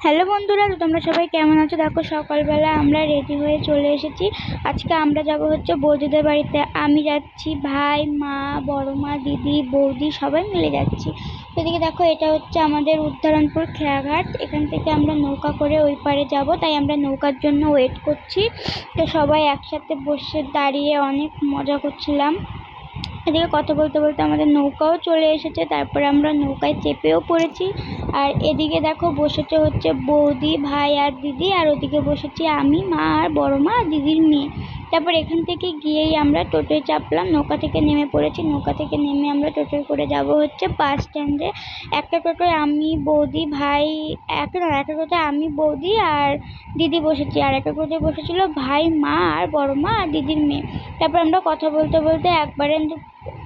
Hello বন্ধুরা, তো তোমরা সবাই কেমন আছো? দেখো সকালবেলা আমরা রেডি হয়ে চলে এসেছি। আজকে আমরা যাব হচ্ছে বৌদিদের বাড়িতে। আমি যাচ্ছি, ভাই, মা, বড় মা, দিদি, বৌদি সবাই মিলে যাচ্ছি। এদিকে দেখো, এটা হচ্ছে আমাদের উদ্ধারণপুর খেয়াঘাট। এখান থেকে আমরা নৌকা করে ওই পারে যাব, তাই আমরা নৌকার জন্য ওয়েট করছি। তো সবাই একসাথে বসে দাঁড়িয়ে অনেক মজা করছিলাম। এদিকে কথা বলতে বলতে আমাদের নৌকাও চলে এসেছে, তারপরে আমরা নৌকায় চেপেও পড়েছি। আর এদিকে দেখো বসেছে হচ্ছে বৌদি, ভাই আর দিদি, আর ওদিকে বসেছি আমি, মা আর বড় মা আর দিদির মেয়ে। তারপর এখান থেকে গিয়েই আমরা টোটোয় চাপলাম, নৌকা থেকে নেমে পড়েছি। নৌকা থেকে নেমে আমরা টোটোয় করে যাব হচ্ছে বাস স্ট্যান্ডে। একটা টোটোয় আমি, বৌদি, ভাই, একটা টোটোয় আমি, বৌদি আর দিদি বসেছি, আর একটা টোটোয় বসেছিল ভাই, মা আর বড় মা আর দিদির মেয়ে। তারপর আমরা কথা বলতে বলতে একবারে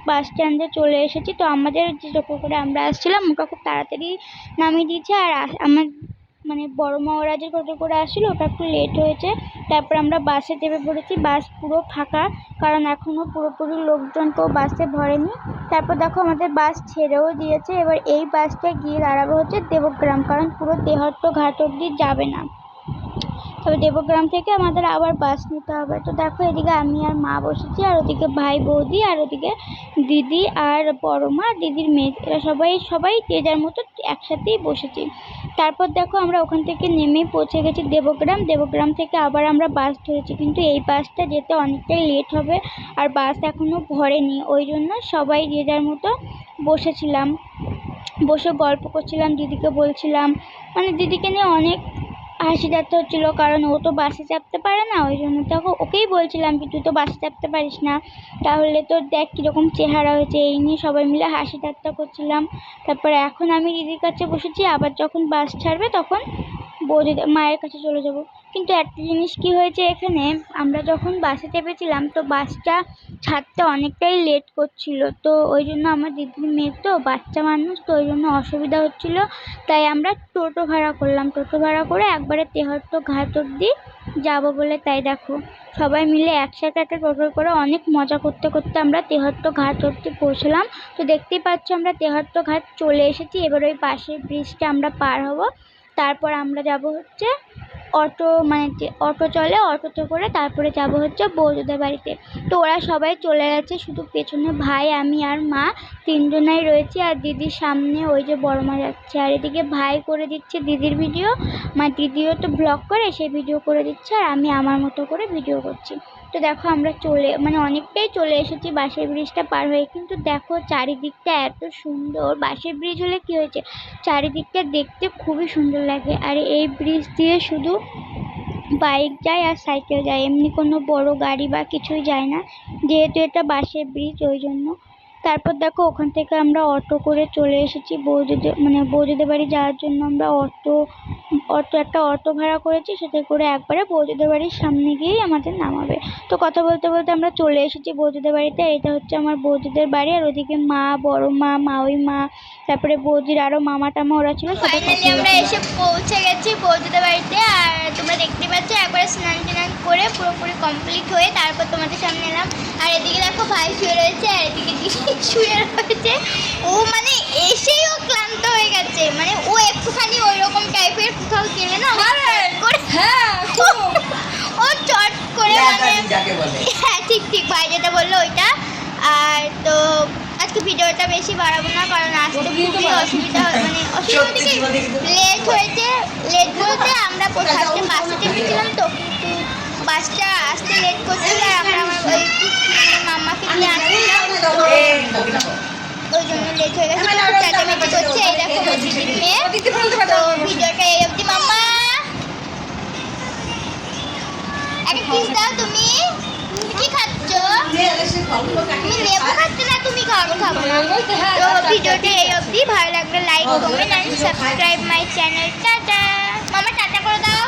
বাস স্ট্যান্ডে চলে এসেছি। তো আমাদের যে টোটো করে আমরা আসছিলাম ওটা খুব তাড়াতাড়ি নামিয়ে দিয়েছে, আর আমার মানে বড় মা ওরা যে টোটো করে আসছিলো ওটা একটু লেট হয়েছে। তারপর আমরা বাসে চেপে পড়েছি। বাস পুরো ফাঁকা, কারণ এখনও পুরোপুরি লোকজন কেউ বাসে ভরেনি। তারপর দেখো আমাদের বাস ছেড়েও দিয়েছে। এবার এই বাসটা গিয়ে দাঁড়াবে হচ্ছে দেবগ্রাম, কারণ পুরো তেহট্ট ঘাট অব্দি যাবে না, তবে দেবগ্রাম থেকে আমাদের আবার বাস নিতে হবে। তো দেখো এদিকে আমি আর মা বসেছি, আর ওদিকে ভাই, বৌদি, আর ওদিকে দিদি আর বড় মা, দিদির মেয়ে, এরা সবাই যে যার মতো একসাথেই বসেছি। তারপর দেখো আমরা ওখান থেকে নেমে পৌঁছে গেছি দেবগ্রাম থেকে আবার আমরা বাস ধরেছি, কিন্তু এই বাসটা যেতে অনেকটাই লেট হবে, আর বাস এখনও ভরেনি। ওই জন্য সবাই যে যার মতো বসেছিলাম, বসে গল্প করছিলাম, দিদিকে বলছিলাম, মানে দিদিকে নিয়ে অনেক হাসি ঠাট্টা হচ্ছিলো, কারণ ও তো বাসে চাপতে পারে না। ওই জন্য তো ওকেই বলছিলাম কি তুই তো বাসে চাপতে পারিস না, তাহলে তো দেখ কীরকম চেহারা হয়েছে। এই নিয়ে সবাই মিলে হাসি ঠাট্টা করছিলাম। তারপরে এখন আমি দিদির কাছে বসেছি, আবার যখন বাস ছাড়বে তখন বৌদি মায়ের কাছে চলে যাব। কিন্তু একটা জিনিস কি হয়েছে এখানে, আমরা যখন বাসে চেপেছিলাম তো বাসটা ছাড়তে অনেকটাই লেট করছিল। তো ওই জন্য আমার দিদির মেয়ে তো বাচ্চা মানুষ, তো ওই জন্য অসুবিধা হচ্ছিল, তাই আমরা টোটো ভাড়া করলাম। টোটো ভাড়া করে একবারে তেহট্ট ঘাট অব্দি যাবো বলে। তাই দেখো সবাই মিলে একসাথে একটা টোটো করে অনেক মজা করতে করতে আমরা তেহট্ট ঘাট অব্দি পৌঁছলাম। তো দেখতেই পাচ্ছ আমরা তেহট্ট ঘাট চলে এসেছি। এবার ওই পাশের ব্রিজটা আমরা পার হব, তারপর আমরা যাব হচ্ছে অটো, মানে যে অটো চলে অটোতে করে তারপরে যাব হচ্ছে বৌদিদের বাড়িতে। তো ওরা সবাই চলে গেছে, শুধু পেছনে ভাই, আমি আর মা তিনজনাই রয়েছি, আর দিদির সামনে ওই যে বড় মা যাচ্ছে। আর এদিকে ভাই করে দিচ্ছে দিদির ভিডিও, দিদিও তো ব্লগ করে, সেই ভিডিও করে দিচ্ছে, আর আমি আমার মতো করে ভিডিও করছি। তো দেখো আমরা অনেকটাই চলে এসেছি বাঁশের ব্রিজটা পার হয়ে। কিন্তু দেখো চারিদিকটা এত সুন্দর, বাঁশের ব্রিজ হলে কি হয়েছে, চারিদিকটা দেখতে খুবই সুন্দর লাগে। আর এই ব্রিজ দিয়ে শুধু বাইক যায় আর সাইকেল যায়, এমনি কোনো বড় গাড়ি বা কিছুই যায় না, যেহেতু এটা বাঁশের ব্রিজ ওই জন্য। তারপর দেখো ওখান থেকে আমরা অটো করে চলে এসেছি বৌদিদের বাড়ি যাওয়ার জন্য। আমরা একটা অটো ভাড়া করেছি, সেটা করে একবারে বৌদিদের বাড়ির সামনে গিয়েই আমাদের নামাবে। তো কথা বলতে বলতে আমরা চলে এসেছি বৌদিদের বাড়িতে। এটা হচ্ছে আমার বৌদিদের বাড়ি, আর ওদিকে মা, বড় মা, মাওই মা, তারপরে বৌদির আরো মামা টামা ওরা ছিল। ফাইনালি আমরা এসে পৌঁছে গেছি বৌদিদের বাড়িতে। আর তোমরা দেখতে পাচ্ছ একবারে স্নান টান করে পুরোপুরি কমপ্লিট হয়ে তারপর তোমাদের সামনে এলাম। আর এদিকে দেখো ভাই শুয়ে রয়েছে, আর এদিকে দিদি শুয়ে রয়েছে। ও মানে এসেই ও ক্লান্ত হয়ে গেছে, মানে ও একটুখানি ওই রকম টাইপের কোথাও গেলে না ও চট করে, হ্যাঁ ঠিক ভাই যেটা বললো ওইটা। আর তো আজকে ভিডিওটা বেশি বাড়াবো না, কারণ আসতে খুবই অসুবিধা, লেট হয়েছে। লেট বলতে আমরা ফার্স্টে বাসে চেপেছিলাম, তো কিন্তু বাসটা আসতে লেট করছিল, আর আমরা আমার ওই মাম্মাকে নিয়ে আসছিলাম, ওই জন্য লেট হয়ে গেছে। চেঁচামেচি করছে, এই দেখো দিদির মেয়ে। তো ভিডিওটা এই অবধি। মাম্মা একটা কিস দাও। তুমি কি খাচ্ছ? তুমি লেবু খাচ্ছ না, তুমি খাবো না। তো ভিডিওটা এই অবধি, ভালো লাগলে like, comment and subscribe my channel. Tata. মামা টাটা করে দাও।